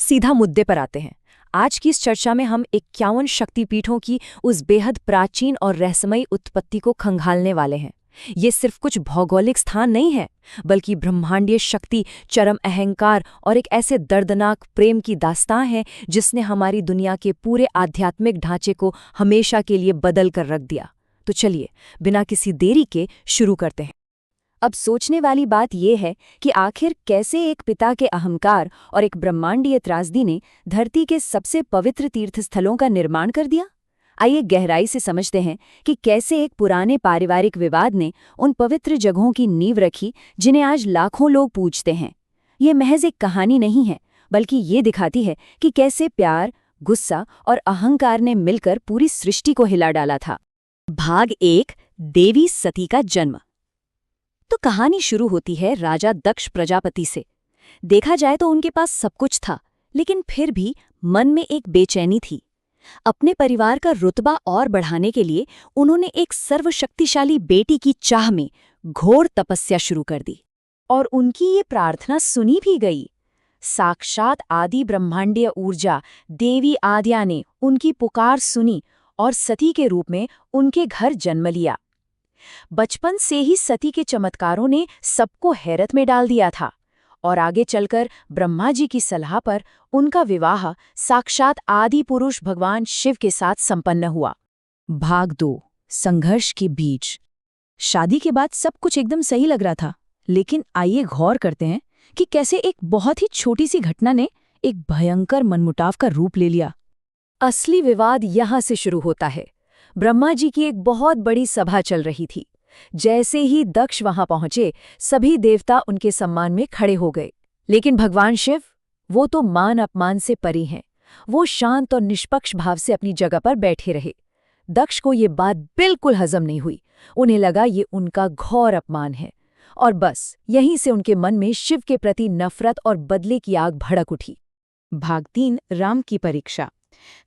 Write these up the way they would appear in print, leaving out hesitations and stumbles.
सीधा मुद्दे पर आते हैं। आज की इस चर्चा में हम 51 शक्तिपीठों की उस बेहद प्राचीन और रहस्यमयी उत्पत्ति को खंगालने वाले हैं। ये सिर्फ कुछ भौगोलिक स्थान नहीं है, बल्कि ब्रह्मांडीय शक्ति, चरम अहंकार और एक ऐसे दर्दनाक प्रेम की दास्तां है जिसने हमारी दुनिया के पूरे आध्यात्मिक ढांचे को हमेशा के लिए बदल कर रख दिया। तो चलिए, बिना किसी देरी के शुरू करते हैं। अब सोचने वाली बात यह है कि आखिर कैसे एक पिता के अहंकार और एक ब्रह्मांडीय त्रासदी ने धरती के सबसे पवित्र तीर्थस्थलों का निर्माण कर दिया। आइए गहराई से समझते हैं कि कैसे एक पुराने पारिवारिक विवाद ने उन पवित्र जगहों की नींव रखी जिन्हें आज लाखों लोग पूजते हैं। ये महज एक कहानी नहीं है, बल्कि ये दिखाती है कि कैसे प्यार, गुस्सा और अहंकार ने मिलकर पूरी सृष्टि को हिला डाला था। भाग 1, देवी सती का जन्म। तो कहानी शुरू होती है राजा दक्ष प्रजापति से। देखा जाए तो उनके पास सब कुछ था, लेकिन फिर भी मन में एक बेचैनी थी। अपने परिवार का रुतबा और बढ़ाने के लिए उन्होंने एक सर्वशक्तिशाली बेटी की चाह में घोर तपस्या शुरू कर दी, और उनकी ये प्रार्थना सुनी भी गई। साक्षात आदि ब्रह्मांडीय ऊर्जा देवी आद्या ने उनकी पुकार सुनी और सती के रूप में उनके घर जन्म लिया। बचपन से ही सती के चमत्कारों ने सबको हैरत में डाल दिया था, और आगे चलकर ब्रह्मा जी की सलाह पर उनका विवाह साक्षात आदि पुरुष भगवान शिव के साथ संपन्न हुआ। भाग 2, संघर्ष के बीच। शादी के बाद सब कुछ एकदम सही लग रहा था, लेकिन आइए गौर करते हैं कि कैसे एक बहुत ही छोटी सी घटना ने एक भयंकर मनमुटाव का रूप ले लिया। असली विवाद यहाँ से शुरू होता है। ब्रह्मा जी की एक बहुत बड़ी सभा चल रही थी। जैसे ही दक्ष वहां पहुंचे, सभी देवता उनके सम्मान में खड़े हो गए। लेकिन भगवान शिव, वो तो मान अपमान से परी हैं। वो शांत और निष्पक्ष भाव से अपनी जगह पर बैठे रहे। दक्ष को ये बात बिल्कुल हजम नहीं हुई। उन्हें लगा ये उनका घोर अपमान है, और बस यहीं से उनके मन में शिव के प्रति नफरत और बदले की आग भड़क उठी। भाग 3, राम की परीक्षा।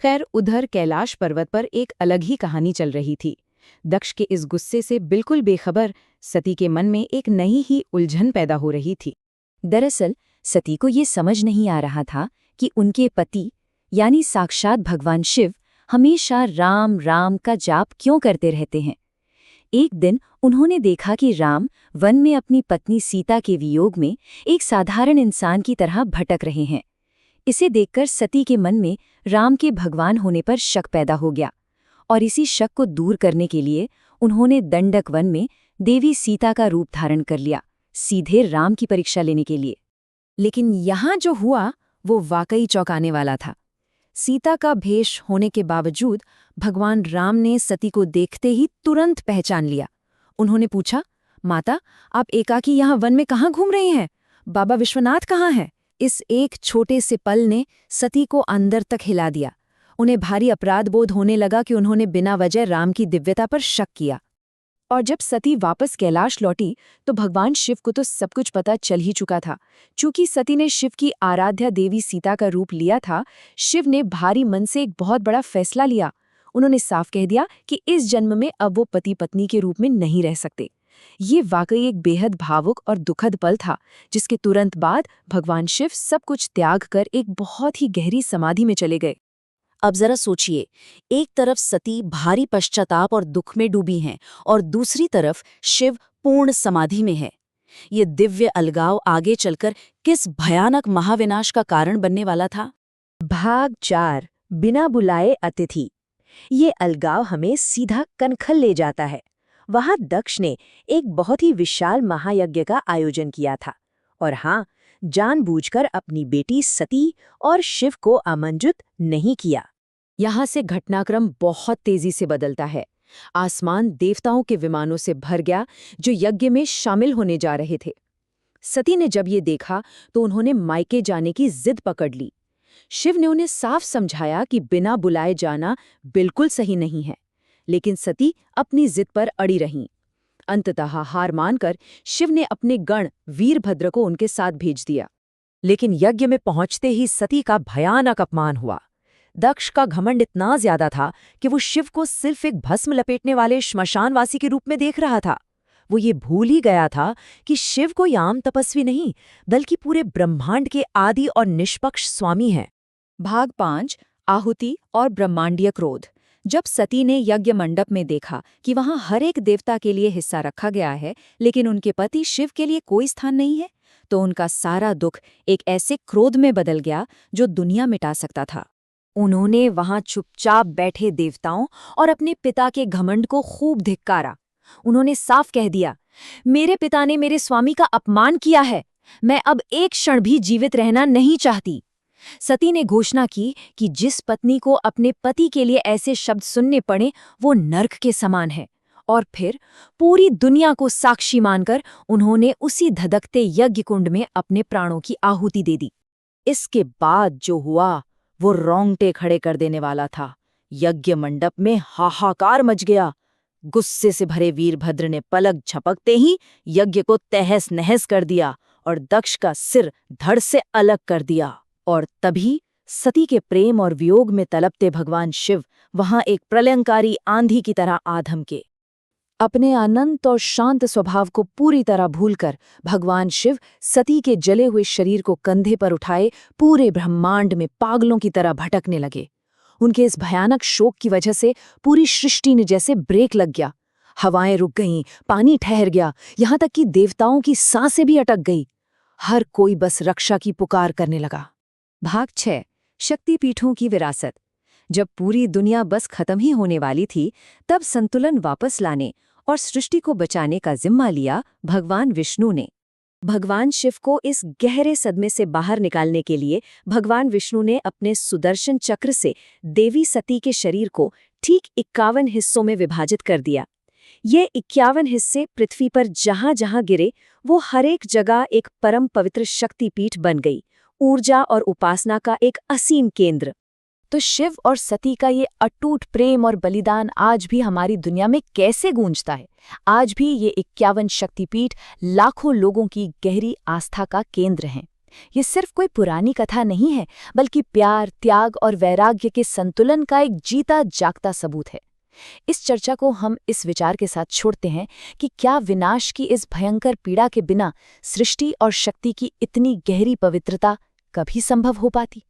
खैर, उधर कैलाश पर्वत पर एक अलग ही कहानी चल रही थी। दक्ष के इस गुस्से से बिल्कुल बेखबर सती के मन में एक नई ही उलझन पैदा हो रही थी। दरअसल सती को ये समझ नहीं आ रहा था कि उनके पति यानी साक्षात भगवान शिव हमेशा राम राम का जाप क्यों करते रहते हैं। एक दिन उन्होंने देखा कि राम वन में अपनी पत्नी सीता के वियोग में एक साधारण इंसान की तरह भटक रहे हैं। इसे देखकर सती के मन में राम के भगवान होने पर शक पैदा हो गया, और इसी शक को दूर करने के लिए उन्होंने दंडक वन में देवी सीता का रूप धारण कर लिया, सीधे राम की परीक्षा लेने के लिए। लेकिन यहाँ जो हुआ वो वाकई चौंकाने वाला था। सीता का भेष होने के बावजूद भगवान राम ने सती को देखते ही तुरंत पहचान लिया। उन्होंने पूछा, माता, आप एकाकी यहाँ वन में कहाँ घूम रही हैं? बाबा विश्वनाथ कहाँ हैं? इस एक छोटे से पल ने सती को अंदर तक हिला दिया। उन्हें भारी अपराध बोध होने लगा कि उन्होंने बिना वजह राम की दिव्यता पर शक किया। और जब सती वापस कैलाश लौटी तो भगवान शिव को तो सब कुछ पता चल ही चुका था। चूंकि सती ने शिव की आराध्या देवी सीता का रूप लिया था, शिव ने भारी मन से एक बहुत बड़ा फैसला लिया। उन्होंने साफ कह दिया कि इस जन्म में अब वो पति पत्नी के रूप में नहीं रह सकते। ये वाकई एक बेहद भावुक और दुखद पल था, जिसके तुरंत बाद भगवान शिव सब कुछ त्याग कर एक बहुत ही गहरी समाधि में चले गए। अब जरा सोचिए, एक तरफ सती भारी पश्चाताप और दुख में डूबी हैं, और दूसरी तरफ शिव पूर्ण समाधि में है। ये दिव्य अलगाव आगे चलकर किस भयानक महाविनाश का कारण बनने वाला था। भाग 4, बिना बुलाए अतिथि। ये अलगाव हमें सीधा कनखल ले जाता है। वहां दक्ष ने एक बहुत ही विशाल महायज्ञ का आयोजन किया था, और हाँ, जानबूझकर अपनी बेटी सती और शिव को आमंत्रित नहीं किया। यहाँ से घटनाक्रम बहुत तेजी से बदलता है। आसमान देवताओं के विमानों से भर गया जो यज्ञ में शामिल होने जा रहे थे। सती ने जब ये देखा तो उन्होंने मायके जाने की जिद पकड़ ली। शिव ने उन्हें साफ समझाया कि बिना बुलाए जाना बिल्कुल सही नहीं है, लेकिन सती अपनी जिद पर अड़ी रहीं। अंततः हार मानकर शिव ने अपने गण वीरभद्र को उनके साथ भेज दिया। लेकिन यज्ञ में पहुंचते ही सती का भयानक अपमान हुआ। दक्ष का घमंड इतना ज्यादा था कि वो शिव को सिर्फ एक भस्म लपेटने वाले श्मशानवासी के रूप में देख रहा था। वो ये भूल ही गया था कि शिव कोई आम तपस्वी नहीं, बल्कि पूरे ब्रह्मांड के आदि और निष्पक्ष स्वामी हैं। भाग 5 आहुति और ब्रह्मांडीय क्रोध। जब सती ने यज्ञ मंडप में देखा कि वहां हर एक देवता के लिए हिस्सा रखा गया है, लेकिन उनके पति शिव के लिए कोई स्थान नहीं है, तो उनका सारा दुख एक ऐसे क्रोध में बदल गया जो दुनिया मिटा सकता था। उन्होंने वहां चुपचाप बैठे देवताओं और अपने पिता के घमंड को खूब धिक्कारा। उन्होंने साफ कह दिया, मेरे पिता ने मेरे स्वामी का अपमान किया है, मैं अब एक क्षण भी जीवित रहना नहीं चाहती। सती ने घोषणा की कि जिस पत्नी को अपने पति के लिए ऐसे शब्द सुनने पड़े वो नर्क के समान है, और फिर पूरी दुनिया को साक्षी मानकर उन्होंने उसी धधकते यज्ञ कुंड में अपने प्राणों की आहुति दे दी। इसके बाद जो हुआ वो रोंगटे खड़े कर देने वाला था। यज्ञ मंडप में हाहाकार मच गया। गुस्से से भरे वीरभद्र ने पलक झपकते ही यज्ञ को तहस नहस कर दिया और दक्ष का सिर धड़ से अलग कर दिया। और तभी सती के प्रेम और वियोग में तलपते भगवान शिव वहां एक प्रलयंकारी आंधी की तरह आ धमके। अपने अनंत और शांत स्वभाव को पूरी तरह भूलकर भगवान शिव सती के जले हुए शरीर को कंधे पर उठाए पूरे ब्रह्मांड में पागलों की तरह भटकने लगे। उनके इस भयानक शोक की वजह से पूरी सृष्टि ने जैसे ब्रेक लग गया। हवाएं रुक गईं, पानी ठहर गया, यहां तक कि देवताओं की सांसें भी अटक गई। हर कोई बस रक्षा की पुकार करने लगा। भाग 6 शक्तिपीठों की विरासत। जब पूरी दुनिया बस खत्म ही होने वाली थी, तब संतुलन वापस लाने और सृष्टि को बचाने का जिम्मा लिया भगवान विष्णु ने। भगवान शिव को इस गहरे सदमे से बाहर निकालने के लिए भगवान विष्णु ने अपने सुदर्शन चक्र से देवी सती के शरीर को ठीक 51 हिस्सों में विभाजित कर दिया। ये 51 हिस्से पृथ्वी पर जहां जहां गिरे वो हर एक जगह एक परम पवित्र शक्तिपीठ बन गई, ऊर्जा और उपासना का एक असीम केंद्र। तो शिव और सती का ये अटूट प्रेम और बलिदान आज भी हमारी दुनिया में कैसे गूंजता है। आज भी ये 51 शक्तिपीठ लाखों लोगों की गहरी आस्था का केंद्र हैं। ये सिर्फ कोई पुरानी कथा नहीं है, बल्कि प्यार, त्याग और वैराग्य के संतुलन का एक जीता जागता सबूत है। इस चर्चा को हम इस विचार के साथ छोड़ते हैं कि क्या विनाश की इस भयंकर पीड़ा के बिना सृष्टि और शक्ति की इतनी गहरी पवित्रता कभी संभव हो पाती।